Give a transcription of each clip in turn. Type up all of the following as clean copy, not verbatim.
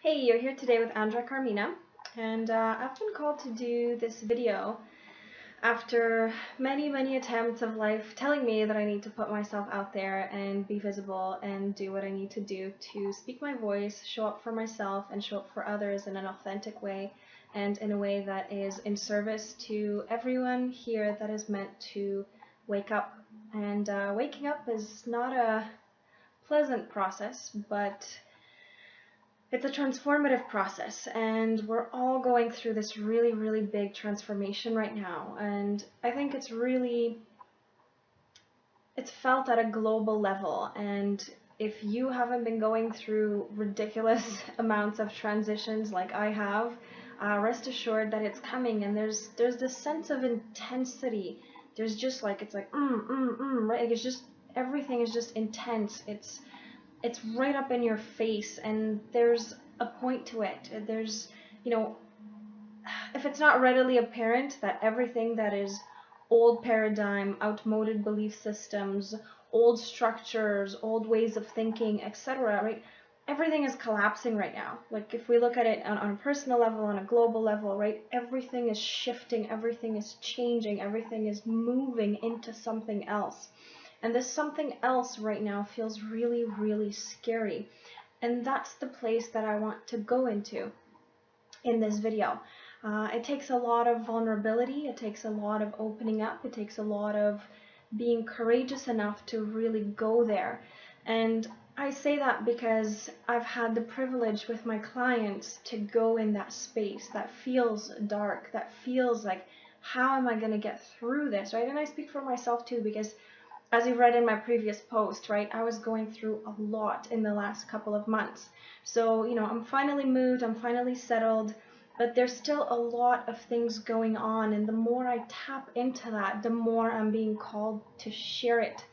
Hey, you're here today with Andra Carmina, and I've been called to do this video after many attempts of life telling me that I need to put myself out there and be visible and do what I need to do to speak my voice, show up for myself, and show up for others in an authentic way and in a way that is in service to everyone here that is meant to wake up. And waking up is not a pleasant process, but it's a transformative process, and we're all going through this really big transformation right now. And I think it's felt at a global level. And if you haven't been going through ridiculous amounts of transitions like I have, rest assured that it's coming. And there's this sense of intensity. There's just like, it's like, right? Like it's just, everything is just intense. It's right up in your face, and there's a point to it. There's, if it's not readily apparent that everything that is old paradigm, outmoded belief systems, old structures, old ways of thinking, etc., right? Everything is collapsing right now. Like if we look at it on a personal level, on a global level, right? Everything is shifting, everything is changing, everything is moving into something else. And this something else right now feels really scary. And that's the place that I want to go into in this video. It takes a lot of vulnerability, it takes a lot of opening up, it takes a lot of being courageous enough to really go there. And I say that because I've had the privilege with my clients to go in that space that feels dark, that feels like, how am I going to get through this, right? And I speak for myself too, because as you read in my previous post, right, I was going through a lot in the last couple of months. So, I'm finally moved, I'm finally settled, but there's still a lot of things going on. And the more I tap into that, the more I'm being called to share it.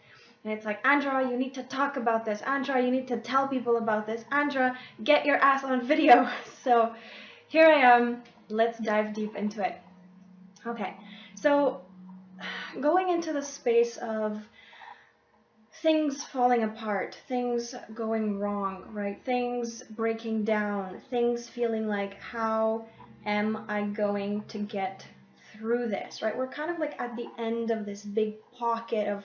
And it's like, Andra, you need to talk about this. Andra, you need to tell people about this. Andra, get your ass on video. So here I am. Let's dive deep into it. Okay, so going into the space of things falling apart, things going wrong, right? Things breaking down, things feeling like, how am I going to get through this, right? We're kind of like at the end of this big pocket of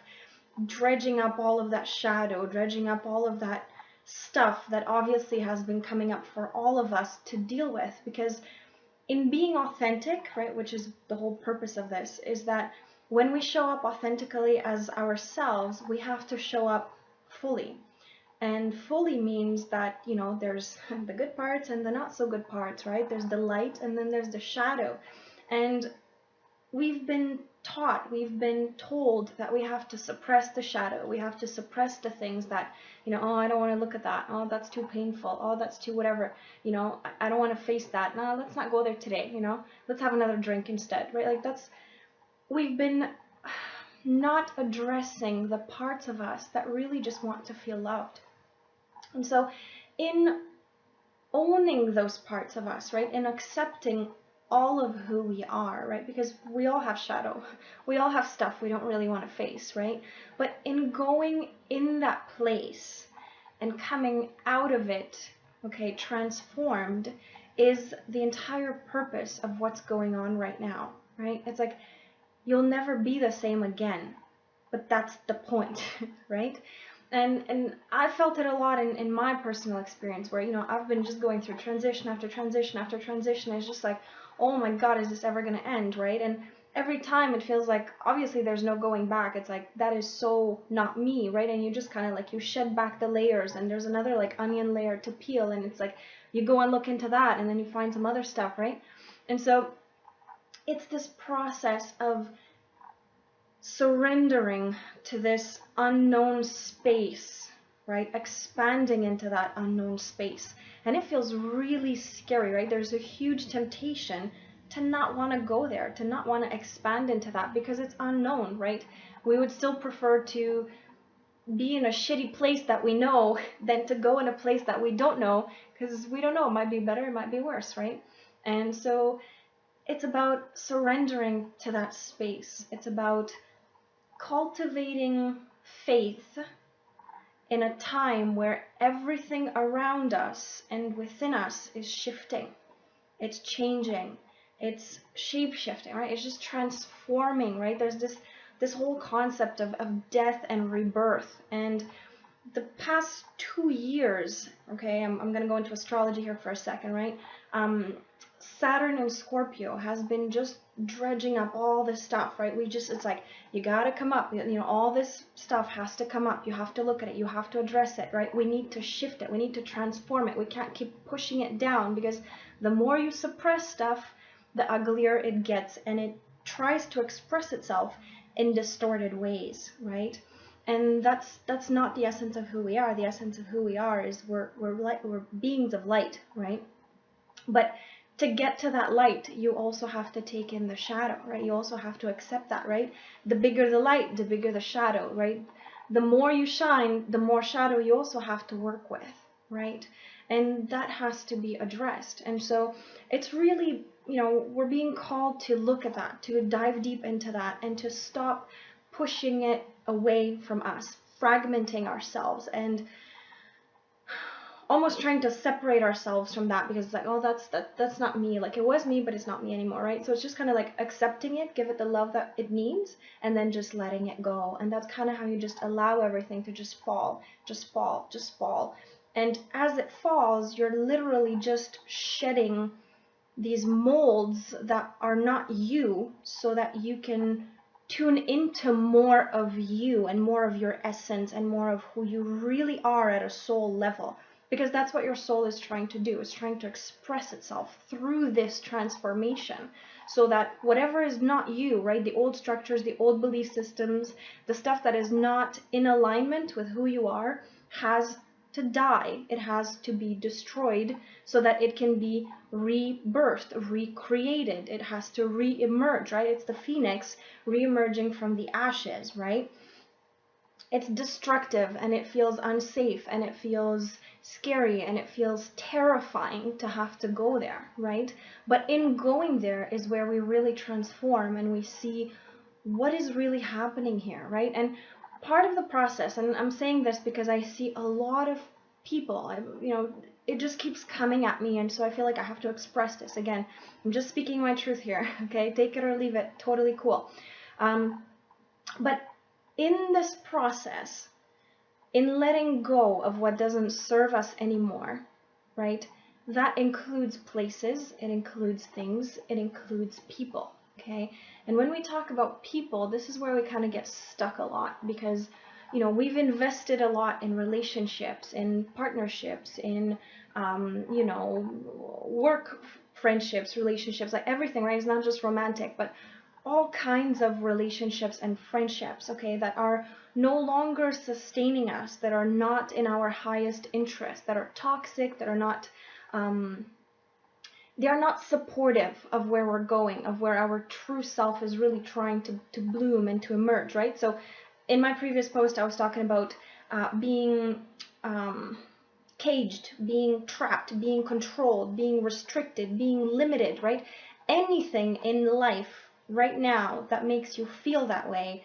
dredging up all of that shadow, dredging up all of that stuff that obviously has been coming up for all of us to deal with. Because in being authentic, right, which is the whole purpose of this, is that when we show up authentically as ourselves, we have to show up fully. And fully means that, there's the good parts and the not so good parts, right? There's the light and then there's the shadow. And we've been taught, we've been told that we have to suppress the shadow. We have to suppress the things that, oh, I don't want to look at that. Oh, that's too painful. Oh, that's too whatever. I don't want to face that. No, let's not go there today. Let's have another drink instead, right? Like we've been not addressing the parts of us that really just want to feel loved. And so in owning those parts of us, right, in accepting all of who we are, right, because we all have shadow, we all have stuff we don't really want to face, right, but in going in that place and coming out of it, okay, transformed, is the entire purpose of what's going on right now, right? It's like, you'll never be the same again, but that's the point, right? And I felt it a lot in my personal experience, where I've been just going through transition after transition after transition. It's just like, oh my god, is this ever going to end, right? And every time it feels like, obviously there's no going back. It's like, that is so not me, right? And you just kind of like, you shed back the layers, and there's another like onion layer to peel, and it's like, you go and look into that, and then you find some other stuff, right? And so it's this process of surrendering to this unknown space, right? Expanding into that unknown space. And it feels really scary, right? There's a huge temptation to not want to go there, to not want to expand into that, because it's unknown, right? We would still prefer to be in a shitty place that we know than to go in a place that we don't know, because we don't know. It might be better, it might be worse, right? And so it's about surrendering to that space. It's about cultivating faith in a time where everything around us and within us is shifting. It's changing. It's shape shifting, right? It's just transforming, right? There's this whole concept of death and rebirth. And the past 2 years, okay, I'm going to go into astrology here for a second, right? Saturn in Scorpio has been just dredging up all this stuff, right? It's like, you got to come up, all this stuff has to come up. You have to look at it. You have to address it, right? We need to shift it. We need to transform it. We can't keep pushing it down, because the more you suppress stuff, the uglier it gets, and it tries to express itself in distorted ways, right? And that's not the essence of who we are. The essence of who we are is we're beings of light, right? But to get to that light, you also have to take in the shadow, right? You also have to accept that, right? The bigger the light, the bigger the shadow, right? The more you shine, the more shadow you also have to work with, right? And that has to be addressed. And so it's really, we're being called to look at that, to dive deep into that, and to stop pushing it away from us, fragmenting ourselves, and almost trying to separate ourselves from that, because it's like, oh, that's not me. Like, it was me, but it's not me anymore, right? So it's just kind of like accepting it, give it the love that it needs, and then just letting it go. And that's kind of how you just allow everything to just fall, just fall, just fall. And as it falls, you're literally just shedding these molds that are not you, so that you can tune into more of you and more of your essence and more of who you really are at a soul level. Because that's what your soul is trying to do. It's trying to express itself through this transformation, so that whatever is not you, right? The old structures, the old belief systems, the stuff that is not in alignment with who you are, has to die. It has to be destroyed, so that it can be rebirthed, recreated. It has to re-emerge, right? It's the phoenix re-emerging from the ashes, right? It's destructive, and it feels unsafe, and it feels scary, and it feels terrifying to have to go there, right? But in going there is where we really transform, and we see what is really happening here, right? And part of the process, and I'm saying this because I see a lot of people, it just keeps coming at me, and so I feel like I have to express this. Again, I'm just speaking my truth here, okay? Take it or leave it, totally cool. But in this process, in letting go of what doesn't serve us anymore, right? That includes places, it includes things, it includes people, okay? And when we talk about people, this is where we kind of get stuck a lot, because, we've invested a lot in relationships, in partnerships, in, work friendships, relationships, like everything, right? It's not just romantic, but all kinds of relationships and friendships, okay, that are no longer sustaining us, that are not in our highest interest, that are toxic, that are not, they are not supportive of where we're going, of where our true self is really trying to bloom and to emerge, right? So in my previous post, I was talking about being caged, being trapped, being controlled, being restricted, being limited, right? Anything in life right now that makes you feel that way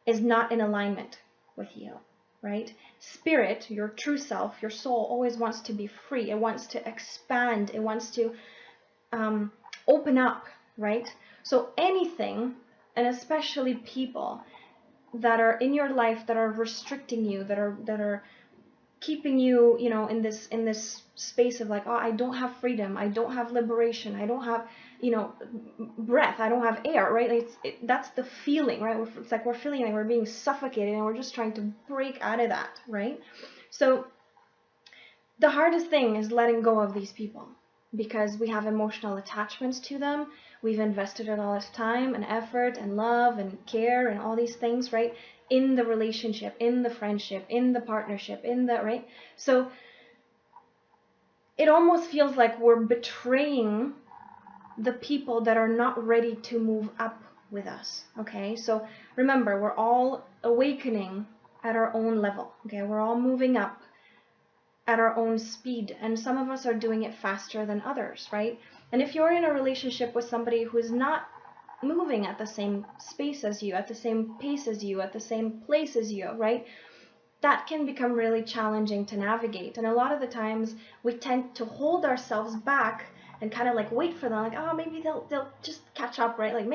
is not in alignment with you, right? Spirit, your true self, your soul, always wants to be free. It wants to expand. It wants to open up, right? So anything, and especially people that are in your life that are restricting you, that are keeping you, in this space of like, oh, I don't have freedom, I don't have liberation, I don't have, breath, I don't have air, right? That's the feeling, right? It's like we're feeling like we're being suffocated, and we're just trying to break out of that, right? So the hardest thing is letting go of these people, because we have emotional attachments to them. We've invested in all this time and effort and love and care and all these things, right? In the relationship, in the friendship, in the partnership, right? So it almost feels like we're betraying the people that are not ready to move up with us, okay? So remember, we're all awakening at our own level, okay? We're all moving up at our own speed, and some of us are doing it faster than others, right? And if you're in a relationship with somebody who is not moving at the same space as you, at the same pace as you, at the same place as you, right? that can become really challenging to navigate. And a lot of the times we tend to hold ourselves back and kind of like wait for them, like, oh, maybe they'll just catch up, right? Like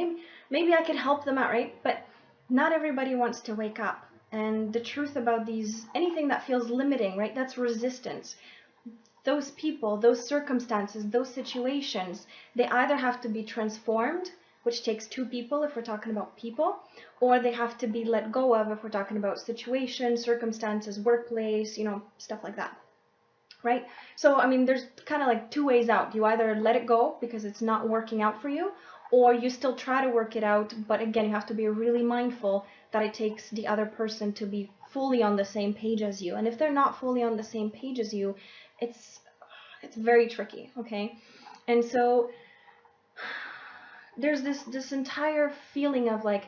maybe I could help them out, right? But not everybody wants to wake up. And the truth about anything that feels limiting, right? That's resistance. Those people, those circumstances, those situations, they either have to be transformed, which takes two people if we're talking about people, or they have to be let go of if we're talking about situations, circumstances, workplace, stuff like that, right? So, I mean, there's kind of like two ways out. You either let it go because it's not working out for you, or you still try to work it out, but again, you have to be really mindful that it takes the other person to be fully on the same page as you. And if they're not fully on the same page as you, it's very tricky, okay? And so there's this entire feeling of like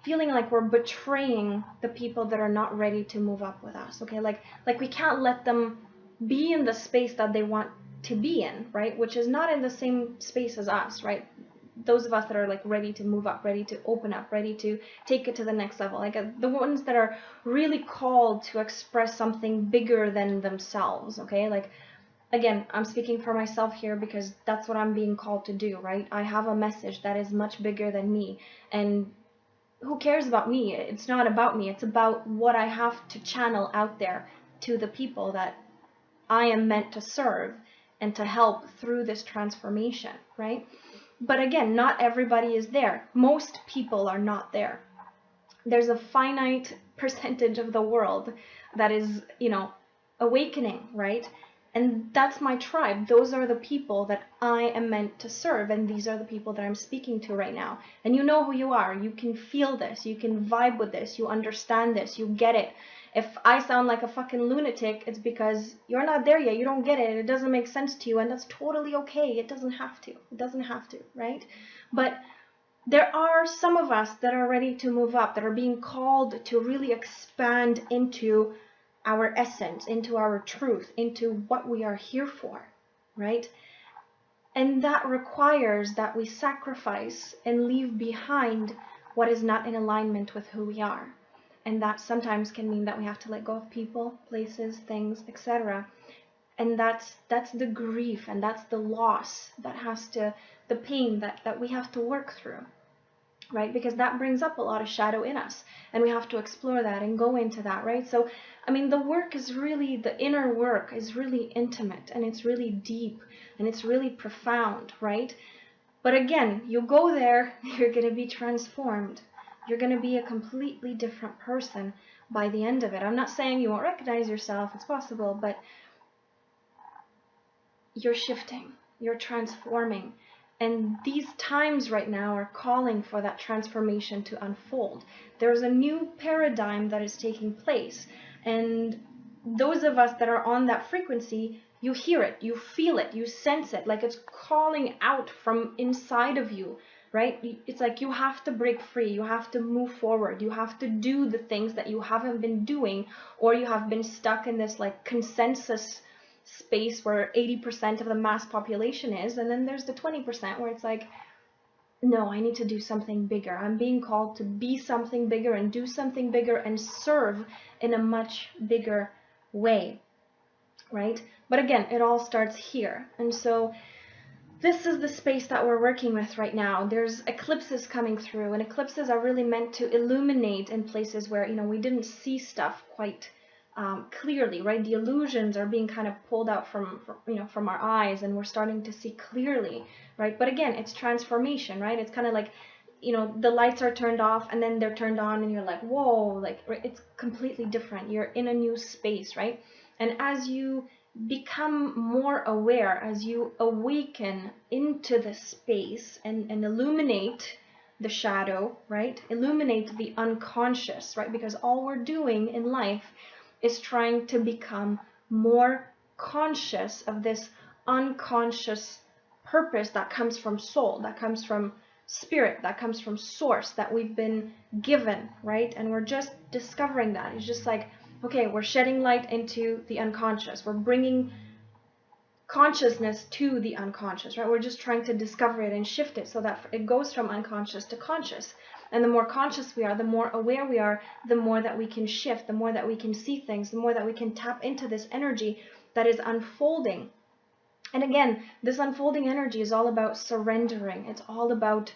we're betraying the people that are not ready to move up with us, okay? Like we can't let them be in the space that they want to be in, right? Which is not in the same space as us, right? Those of us that are like ready to move up, ready to open up, ready to take it to the next level, like the ones that are really called to express something bigger than themselves, okay? Like, again, I'm speaking for myself here because that's what I'm being called to do, right? I have a message that is much bigger than me, and who cares about me? It's not about me. It's about what I have to channel out there to the people that I am meant to serve and to help through this transformation, right? But again, not everybody is there. Most people are not there. There's a finite percentage of the world that is, awakening, right? And that's my tribe. Those are the people that I am meant to serve. And these are the people that I'm speaking to right now. And you know who you are. You can feel this. You can vibe with this. You understand this. You get it. If I sound like a fucking lunatic, it's because you're not there yet. You don't get it. It doesn't make sense to you. And that's totally okay. It doesn't have to. It doesn't have to, right? But there are some of us that are ready to move up, that are being called to really expand into our essence, into our truth, into what we are here for, right? And that requires that we sacrifice and leave behind what is not in alignment with who we are. And that sometimes can mean that we have to let go of people, places, things, etc. And that's the grief, and that's the loss that has to, the pain that we have to work through, right? Because that brings up a lot of shadow in us, and we have to explore that and go into that, right? So, I mean, the work is really, the inner work is really intimate, and it's really deep, and it's really profound, right? But again, you go there, you're going to be transformed. You're going to be a completely different person by the end of it. I'm not saying you won't recognize yourself, it's possible, but you're shifting, you're transforming. And these times right now are calling for that transformation to unfold. There's a new paradigm that is taking place. And those of us that are on that frequency, you hear it, you feel it, you sense it, like it's calling out from inside of you, right? It's like you have to break free, you have to move forward, you have to do the things that you haven't been doing, or you have been stuck in this like consensus space where 80% of the mass population is, and then there's the 20% where it's like, no, I need to do something bigger. I'm being called to be something bigger and do something bigger and serve in a much bigger way, right? But again, it all starts here. And so this is the space that we're working with right now. There's eclipses coming through, and eclipses are really meant to illuminate in places where, we didn't see stuff quite clearly, right? The illusions are being kind of pulled out from our eyes, and we're starting to see clearly, right? But again, it's transformation, right? It's kind of like, the lights are turned off and then they're turned on, and you're like, whoa, like it's completely different. You're in a new space, right? And as you become more aware, as you awaken into the space and illuminate the shadow, right? Illuminate the unconscious, right? Because all we're doing in life is trying to become more conscious of this unconscious purpose that comes from soul, that comes from spirit, that comes from source, that we've been given, right? And we're just discovering that. It's just like, okay, we're shedding light into the unconscious. We're bringing consciousness to the unconscious, right? We're just trying to discover it and shift it so that it goes from unconscious to conscious. And the more conscious we are, the more aware we are, the more that we can shift, the more that we can see things, the more that we can tap into this energy that is unfolding. And again, this unfolding energy is all about surrendering. It's all about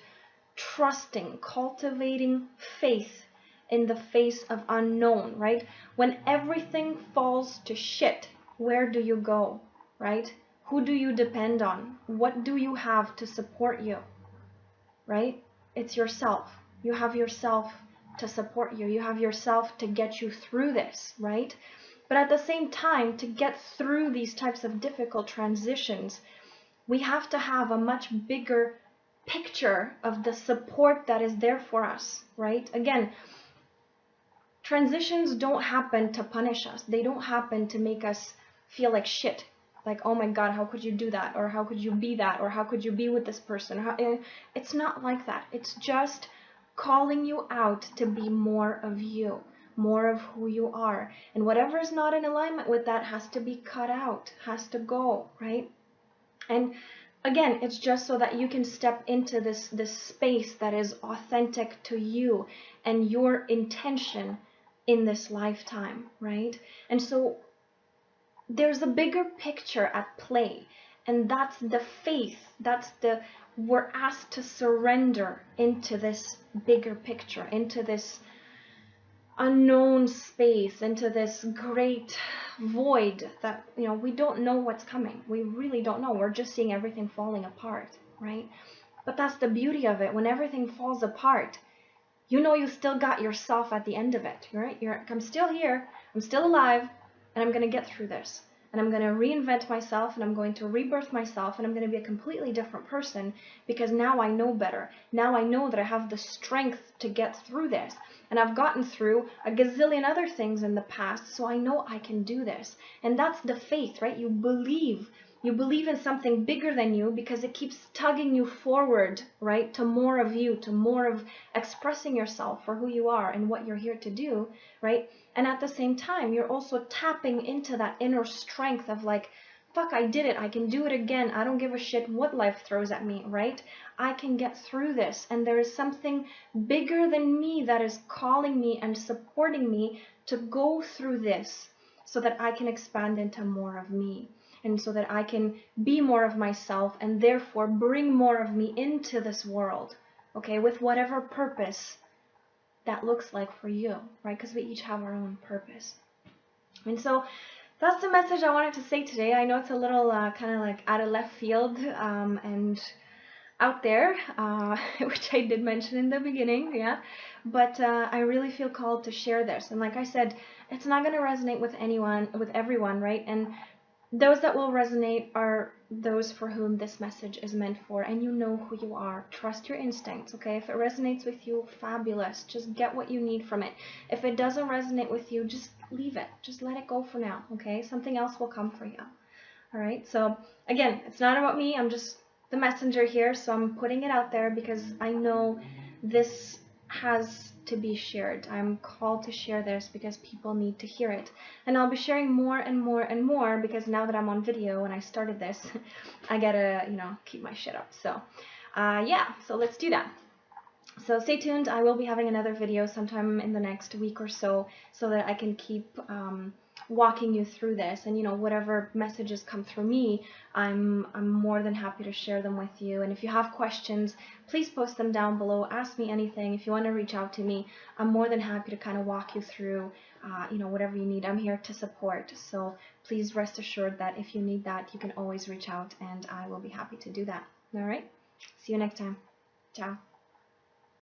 trusting, cultivating faith in the face of unknown, right? When everything falls to shit, where do you go, right? Who do you depend on? What do you have to support you, right? It's yourself. You have yourself to support you. You have yourself to get you through this, right? But at the same time, to get through these types of difficult transitions, we have to have a much bigger picture of the support that is there for us, right? Again, transitions don't happen to punish us. They don't happen to make us feel like shit. Like, oh my God, how could you do that? Or how could you be that? Or how could you be with this person? It's not like that. It's just calling you out to be more of you, more of who you are. And whatever is not in alignment with that has to be cut out, has to go, right? And again, it's just so that you can step into this space that is authentic to you and your intention in this lifetime, right? And so there's a bigger picture at play, and that's the faith. We're asked to surrender into this bigger picture, into this unknown space, into this great void that, we don't know what's coming. We really don't know. We're just seeing everything falling apart, right? But that's the beauty of it. When everything falls apart, you still got yourself at the end of it, right? I'm still here, I'm still alive, and I'm going to get through this. And I'm going to reinvent myself, and I'm going to rebirth myself, and I'm going to be a completely different person because now I know better. Now I know that I have the strength to get through this. And I've gotten through a gazillion other things in the past, so I know I can do this. And that's the faith, right? You believe in something bigger than you because it keeps tugging you forward, right? To more of you, to more of expressing yourself for who you are and what you're here to do, right? And at the same time, you're also tapping into that inner strength of like, fuck, I did it. I can do it again. I don't give a shit what life throws at me, right? I can get through this. And there is something bigger than me that is calling me and supporting me to go through this so that I can expand into more of me. And so that I can be more of myself and therefore bring more of me into this world, okay, with whatever purpose that looks like for you, right? Because we each have our own purpose. And so that's the message I wanted to say today. I know it's a little kind of like out of left field and out there, which I did mention in the beginning, yeah, but I really feel called to share this. And like I said, it's not going to resonate with everyone, right? And those that will resonate are those for whom this message is meant for, and you know who you are. Trust your instincts, okay? If it resonates with you, fabulous. Just get what you need from it. If it doesn't resonate with you, just leave it. Just let it go for now, okay? Something else will come for you, all right? So again, it's not about me. I'm just the messenger here, so I'm putting it out there because I know this has to be shared. I'm called to share this because people need to hear it. And I'll be sharing more and more and more because now that I'm on video and I started this, I gotta, keep my shit up. So, yeah, so let's do that. So stay tuned. I will be having another video sometime in the next week or so that I can keep walking you through this, and whatever messages come through me, I'm more than happy to share them with you. And if you have questions, please post them down below. Ask me anything. If you want to reach out to me, I'm more than happy to kind of walk you through whatever you need. I'm here to support, so please rest assured that if you need that, you can always reach out and I will be happy to do that. All right, see you next time. Ciao.